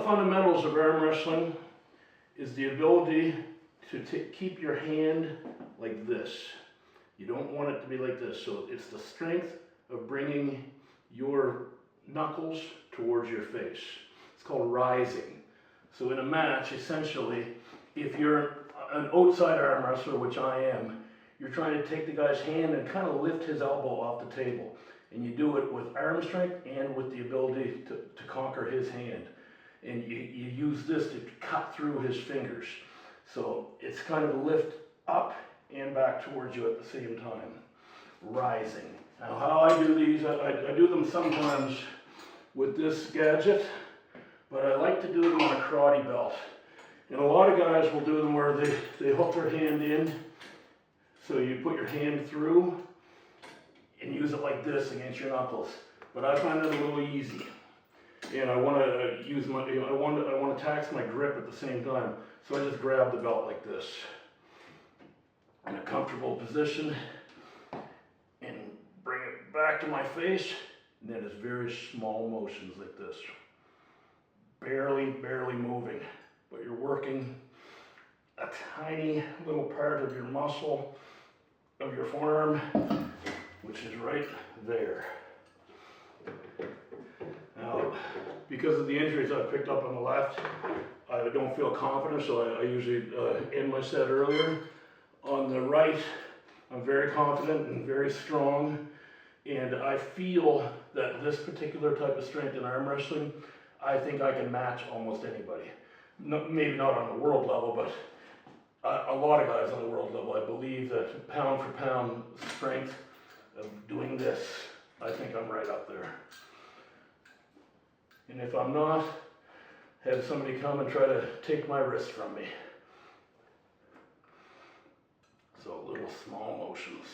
fundamentals of arm wrestling is the ability to keep your hand like this. You don't want it to be like this. So it's the strength of bringing your knuckles towards your face. It's called rising. So in a match, essentially, if you're an outside arm wrestler, which I am, you're trying to take the guy's hand and kind of lift his elbow off the table. And you do it with arm strength and with the ability to conquer his hand. And you use this to cut through his fingers. So it's kind of a lift up and back towards you at the same time. Rising. Now how I do these, I do them sometimes with this gadget, but I like to do them on a karate belt. And a lot of guys will do them where they hook their hand in, so you put your hand through and use it like this against your knuckles. But I find that a little easy. And I want to use my, I want to tax my grip at the same time. So I just grab the belt like this in a comfortable position and bring it back to my face. And then it's very small motions like this. Barely moving, but you're working a tiny little part of your muscle of your forearm, which is right there. Now, because of the injuries I've picked up on the left, I don't feel confident, so I usually end my set earlier. On the right, I'm very confident and very strong, and I feel that this particular type of strength in arm wrestling, I think I can match almost anybody. No, maybe not on the world level, but a lot of guys on the world level. I believe that pound for pound strength of doing this, I think I'm right up there. And if I'm not, have somebody come and try to take my wrist from me. So little small motions.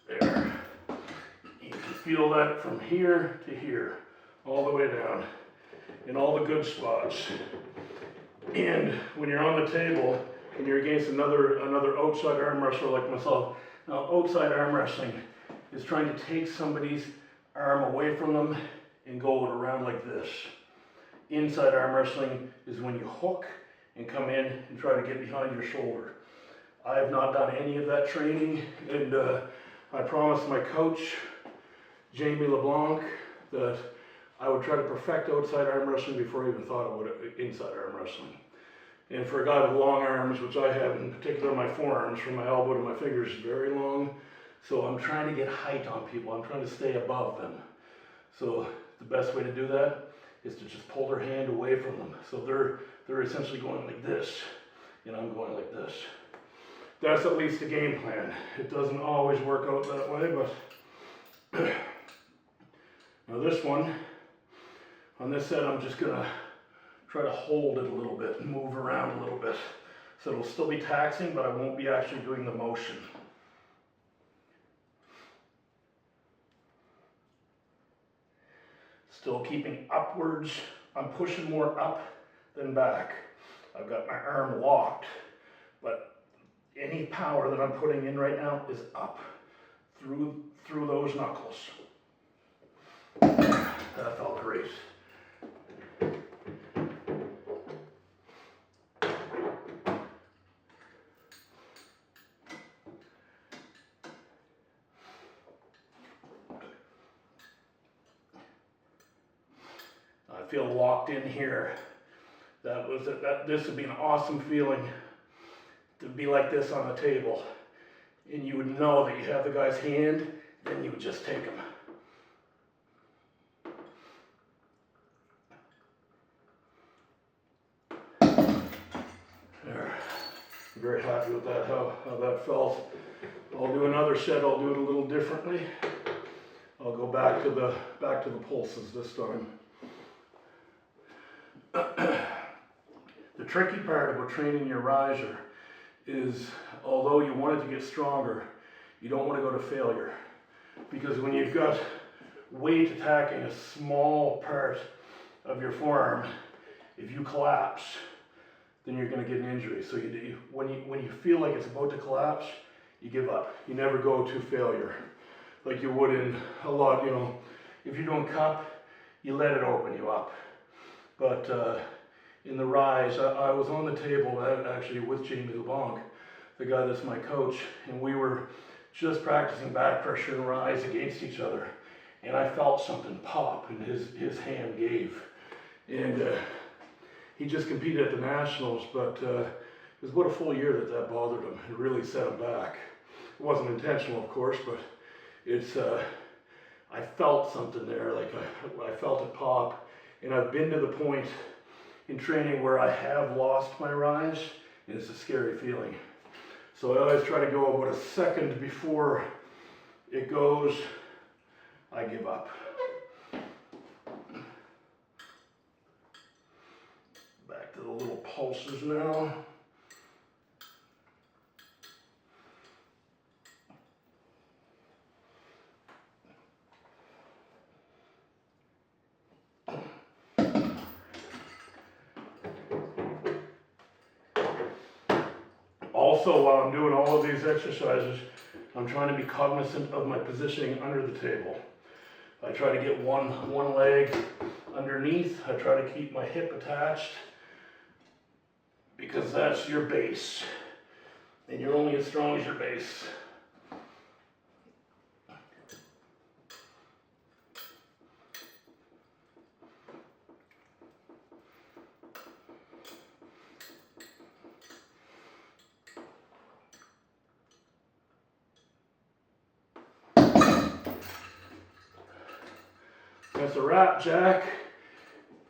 There. You can feel that from here to here, all the way down, in all the good spots. And when you're on the table and you're against another outside arm wrestler like myself, now outside arm wrestling is trying to take somebody's arm away from them and go around like this. Inside arm wrestling is when you hook and come in and try to get behind your shoulder. I have not done any of that training, and I promised my coach, Jamie LeBlanc, that I would try to perfect outside arm wrestling before I even thought I would inside arm wrestling. And for a guy with long arms, which I have, in particular my forearms, from my elbow to my fingers, is very long. So I'm trying to get height on people. I'm trying to stay above them. So the best way to do that is to just pull their hand away from them. So they're essentially going like this, and I'm going like this. That's at least the game plan. It doesn't always work out that way, but now this one, on this set, I'm just gonna try to hold it a little bit and move around a little bit. So it'll still be taxing, but I won't be actually doing the motion. Still keeping upwards. I'm pushing more up than back. I've got my arm locked, but any power that I'm putting in right now is up through those knuckles. That felt great. I feel locked in here. This would be an awesome feeling to be like this on the table. And you would know that you have the guy's hand, then you would just take him. There. I'm very happy with that, how that felt. I'll do another set, I'll do it a little differently. I'll go back to the pulses this time. The tricky part about training your riser is, although you want it to get stronger, you don't want to go to failure. Because when you've got weight attacking a small part of your forearm, if you collapse, then you're going to get an injury. So when you feel like it's about to collapse, you give up. You never go to failure. like you would in a lot, you know, if you're doing cup, you let it open you up. But in the rise, I was on the table actually with Jamie LeBlanc, the guy that's my coach, and we were just practicing back pressure and rise against each other. And I felt something pop and his hand gave. And he just competed at the Nationals, but it was about a full year that bothered him. It really set him back. It wasn't intentional, of course, but it's, I felt something there, like I felt it pop. And I've been to the point in training where I have lost my rise, and it's a scary feeling. So I always try to go about a second before it goes, I give up. Back to the little pulses now. Also, while I'm doing all of these exercises, I'm trying to be cognizant of my positioning under the table. I try to get one leg underneath. I try to keep my hip attached because that's your base. And you're only as strong as your base. That's a wrap, Jack.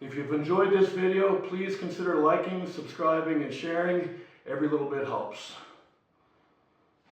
If you've enjoyed this video, please consider liking, subscribing, and sharing. Every little bit helps.